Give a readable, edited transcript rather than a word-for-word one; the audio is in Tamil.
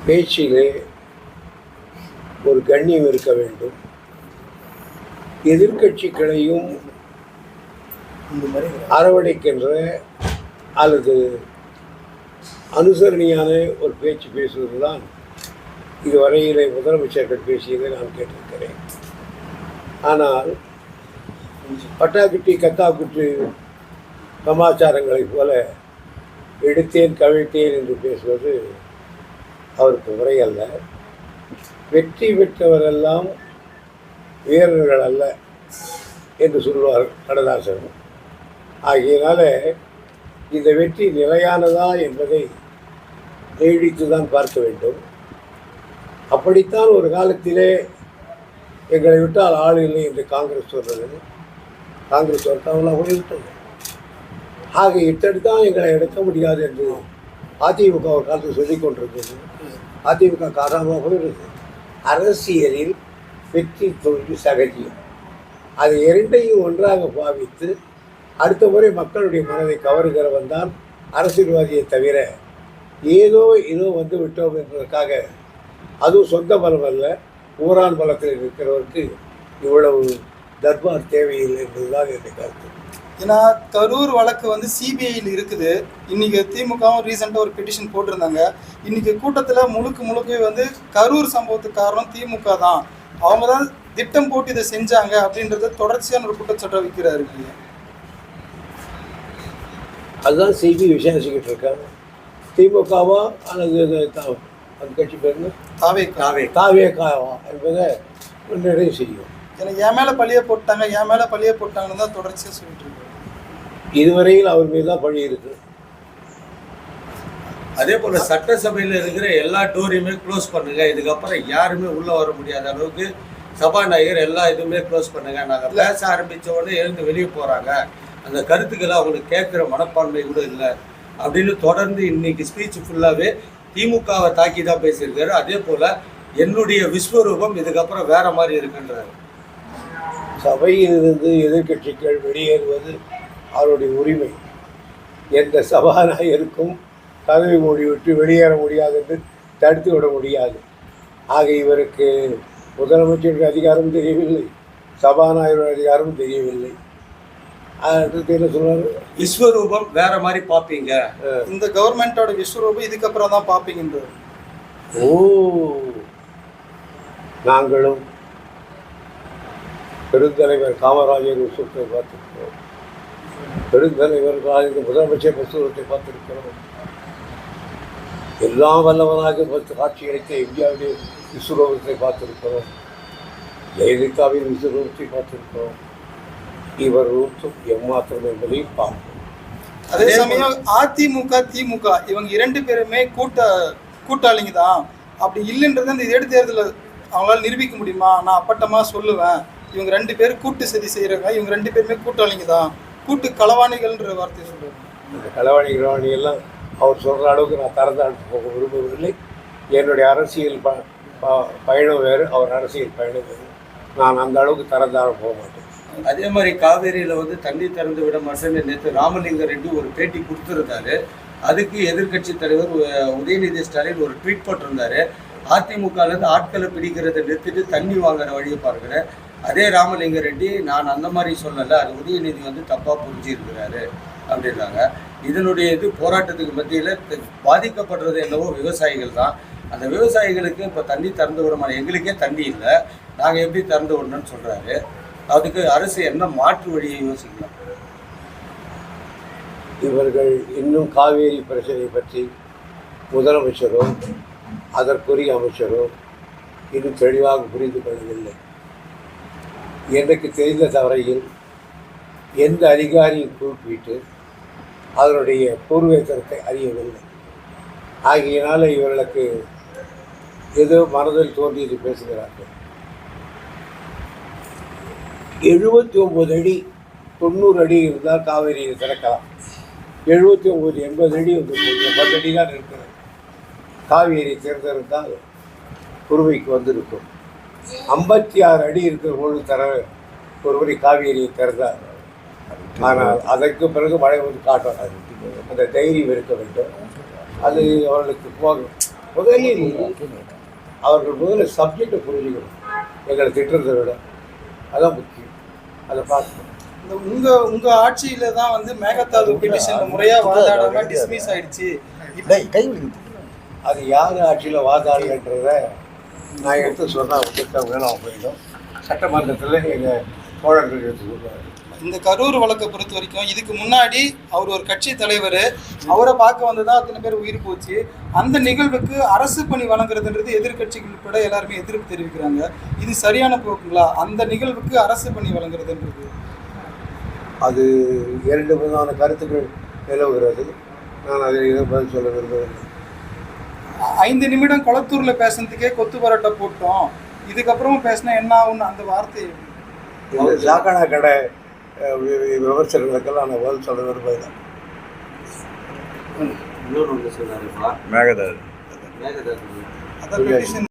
பேச்சிலே ஒரு கண்ணியம் இருக்க வேண்டும். எதிர்க்கட்சிகளையும் அரவணைக்கின்ற அல்லது அனுசரணையான ஒரு பேச்சு பேசுவது தான் இதுவரையிலே முதலமைச்சர்கள் பேசியதை நான் கேட்டிருக்கிறேன். ஆனால் பட்டாக்குட்டி கத்தாக்குட்டி சமாச்சாரங்களைப் போல எடுத்தேன் கவிழ்த்தேன் என்று பேசுவது அவருக்கு முறையல்ல. வெற்றி பெற்றவரெல்லாம் வீரர்கள் அல்ல என்று சொல்வார் கண்ணதாசன். ஆகையினால இந்த வெற்றி நிலையானதா என்பதை நீடித்து தான் பார்க்க வேண்டும். அப்படித்தான் ஒரு காலத்திலே எங்களை விட்டால் ஆள் இல்லை என்று காங்கிரஸ் சொன்னது. காங்கிரஸ் ஒருத்தவங்களாம் கூட விட்டது. ஆக இத்தடித்தான் எங்களை எடுக்க முடியாது என்று அதிமுக ஒரு காலத்தில் சொல்லிக் கொண்டிருந்தது. அதிமுக காரணமாக கூட இருந்தது. அரசியலில் வெற்றி தோல்வி சகஜியம். அது இரண்டையும் ஒன்றாக பாவித்து அடுத்த முறை மக்களுடைய மனதை கவருகிறவன் தான் அரசியல்வாதியை தவிர ஏதோ வந்து விட்டோம் என்பதற்காக அதுவும் சொந்த பலம் அல்ல, ஊரான் பலத்தில் இருக்கிறவருக்கு இவ்வளவு தர்பார் தேவையில்லை என்பதுதான் என்னுடைய கருத்து. ஏன்னா கரூர் வழக்கு வந்து சிபிஐயில் இருக்குது. இன்றைக்கி திமுகவும் ரீசெண்டாக ஒரு பெட்டிஷன் போட்டிருந்தாங்க. இன்றைக்கி கூட்டத்தில் முழுக்க வந்து கரூர் சம்பவத்துக்கு காரணம் திமுக தான், அவங்க தான் திட்டம் போட்டு இதை செஞ்சாங்க அப்படின்றத தொடர்ச்சியான ஒரு குற்றச்சாட்டை வைக்கிறாரு. அதுதான் சிபிஐ விசாரிச்சுக்கிட்டு இருக்காங்க. திமுகவா அல்லது அந்த கட்சி பேர் தாவேகாவா என்பதை நிறைவு செய்யும். எனக்கு என் மேலே பழியை போட்டாங்கன்னு தான் தொடர்ச்சியாக சொல்லிட்டு இருக்காங்க. இதுவரையில் அவர் மீது தான் பழி இருக்கு. அதே போல் சட்டசபையில் இருக்கிற எல்லா டோரையுமே க்ளோஸ் பண்ணுங்க, இதுக்கப்புறம் யாருமே உள்ளே வர முடியாத அளவுக்கு சபாநாயகர் எல்லா இதுவுமே க்ளோஸ் பண்ணுங்க. நாங்கள் பேச ஆரம்பித்த உடனே எழுந்து வெளியே போகிறாங்க, அந்த கருத்துக்களை அவங்களுக்கு கேட்குற மனப்பான்மை கூட இல்லை அப்படின்னு தொடர்ந்து இன்னைக்கு ஸ்பீச் ஃபுல்லாகவே திமுகவை தாக்கி தான் பேசியிருக்காரு. அதே போல் என்னுடைய விஸ்வரூபம் இதுக்கப்புறம் வேற மாதிரி இருக்குன்றாரு. சபையிலிருந்து எதிர்கட்சிகள் வெளியேறுவது அவருடைய உரிமை. எந்த சபாநாயகருக்கும் பதவி மூடி விட்டு வெளியேற முடியாது என்று தடுத்து விட முடியாது. ஆக இவருக்கு முதலமைச்சருடைய அதிகாரம் தெரியவில்லை, சபாநாயகருடைய அதிகாரம் தெரியவில்லை. அடுத்து என்ன சொல்றாரு, விஸ்வரூபம் வேற மாதிரி பார்ப்பீங்க, இந்த கவர்மெண்டோட விஸ்வரூபம் இதுக்கப்புறம் தான் பார்ப்பீங்கன்றது. நாங்களும் பெருந்தலைவர் காமராஜர் விஸ்வத்தை பார்த்திருக்கிறோம், பெருந்தலைவர் முதலமைச்சர் விஸ்வத்தை பார்த்திருக்கிறோம், எல்லாம் வல்லவனாக காட்சியளித்த இந்தியாவுடைய விஸ்வரூபத்தை பார்த்திருக்கிறோம், ஜெயலலிதாவின் விஸ்வரூபத்தை பார்த்திருக்கிறோம். இவர் ரூபம் எம்மாத்திரம் என்பதை பார்ப்போம். அதே சமயம் அதிமுக திமுக இவங்க இரண்டு பேருமே கூட்டாளிங்க தான். அப்படி இல்லைன்றது அந்த இடைத்தேர்தலில் அவங்களால நிரூபிக்க முடியுமா? நான் அப்பட்டமாக சொல்லுவேன், இவங்க ரெண்டு பேரும் கூட்டு சதி செய்கிறாங்க, இவங்க ரெண்டு பேருமே கூட்டாளிங்க தான், கூட்டு களவாணிகள்ன்ற வார்த்தையை சொல்லுவாங்க. இந்த களவாணி எல்லாம் அவர் சொல்கிற அளவுக்கு நான் தரந்தாழ்த்து போக விரும்பவில்லை. என்னுடைய அரசியல் பயணம் வேறு, அவர் அரசியல் பயணம் வேறு. நான் அந்த அளவுக்கு தரந்தாழ போக மாட்டேன். அதே மாதிரி காவேரியில் வந்து தண்ணீர் திறந்து விட மாட்டேன்னு நேற்று ராமலிங்கம் ரெட்டி ஒரு பேட்டி கொடுத்துருந்தாரு. அதுக்கு எதிர்கட்சி தலைவர் உதயநிதி ஸ்டாலின் ஒரு ட்வீட் போட்டிருந்தாரு, அதிமுகலேருந்து ஆட்களை பிடிக்கிறத நிறுத்திட்டு தண்ணி வாங்குற வழியை பாருங்க. அதே ராமலிங்க ரெட்டி நான் அந்த மாதிரி சொல்லலை, அது உதயநிதி வந்து தப்பாக புரிஞ்சிருக்கிறாரு அப்படின்றாங்க. இதனுடைய போராட்டத்துக்கு மத்தியில் பாதிக்கப்படுறது என்னவோ விவசாயிகள் தான். அந்த விவசாயிகளுக்கு இப்போ தண்ணி திறந்து விட மாட்டேன், எங்களுக்கே தண்ணி இல்லை, நாங்கள் எப்படி திறந்து விடணும்னு சொல்கிறாரு. அதுக்கு அரசு என்ன மாற்று வழியை யோசிக்கலாம்? இவர்கள் இன்னும் காவேரி பிரச்சனை பற்றி முதலமைச்சரோ அதற்குரிய அமைச்சரோ இன்னும் தெளிவாக புரிந்து கொள்ளவில்லை. எனக்கு தெரிந்த தவறையில் எந்த அதிகாரியும் குறிப்பிட்டு அதனுடைய பூர்வீகத்தை அறியவில்லை. ஆகையினால இவர்களுக்கு ஏதோ மனதில் தோன்றியது பேசுகிறார்கள். 79 அடி 90 அடி இருந்தால் காவேரியை திறக்கலாம். 79 80 அடி வந்து 10 அடி தான் இருக்கிறது. காவேரி திறந்திருந்தால் குறுவைக்கு வந்திருக்கும். 56 அடி இருக்கிற பொழுது தர ஒருவரை காவேரியை திறந்தார். ஆனால் அதற்கு பிறகு மழை வந்து காட்டணும். அந்த தைரியம் இருக்க வேண்டும். அது அவர்களுக்கு போகும். முதலில் அவர்கள் முதல்ல சப்ஜெக்டை புரிஞ்சுக்கணும். எங்களை திட்டுறதை விட அதான் முக்கியம். அதை பார்க்கணும். இந்த உங்க ஆட்சியில தான் வந்து மேகதாது பெட்டிஷன்ல முறையா வாதாடாம டிஸ்மிஸ் ஆயிடுச்சு. அது யார் ஆட்சியில் வாதாடலைன்றத நான் எடுத்து சொன்னால் உங்களுக்கு வேணும் போயிடும். சட்டமன்றத்தில் எங்கள் தோழர்கள் எடுத்து சொல்லுவார். இந்த கரூர் வழக்கை பொறுத்த வரைக்கும் இதுக்கு முன்னாடி அவர் ஒரு கட்சி தலைவர், அவரை பார்க்க வந்ததா அத்தனை பேர் உயிர் போச்சு. அந்த நிகழ்வுக்கு அரசு பணி வழங்குறதுன்றது எதிர்கட்சிகள் உட்பட எல்லாருமே எதிர்ப்பு தெரிவிக்கிறாங்க. இது சரியான போக்குங்களா? அந்த நிகழ்வுக்கு அரசு பணி வழங்குறதுன்றது அது 2 விதமான கருத்துக்கள் நிலவுகிறது. நான் அதை பதில் சொல்ல விரும்பவில்லை. 5 நிமிடம் கொளத்தூர்ல பேசுறதுக்கே கொத்து பரோட்டா போட்டோம், இதுக்கப்புறமும் பேசினா என்ன ஆகும்னு அந்த வார்த்தை இந்த சாக்கடை கடை விமர்சனங்களுக்கெல்லாம் நான் பதில் சொல்ல விரும்பவில்லை. இன்னொன்று சொன்னாருப்பா, மேகதாது அதான் பெட்டிஷன்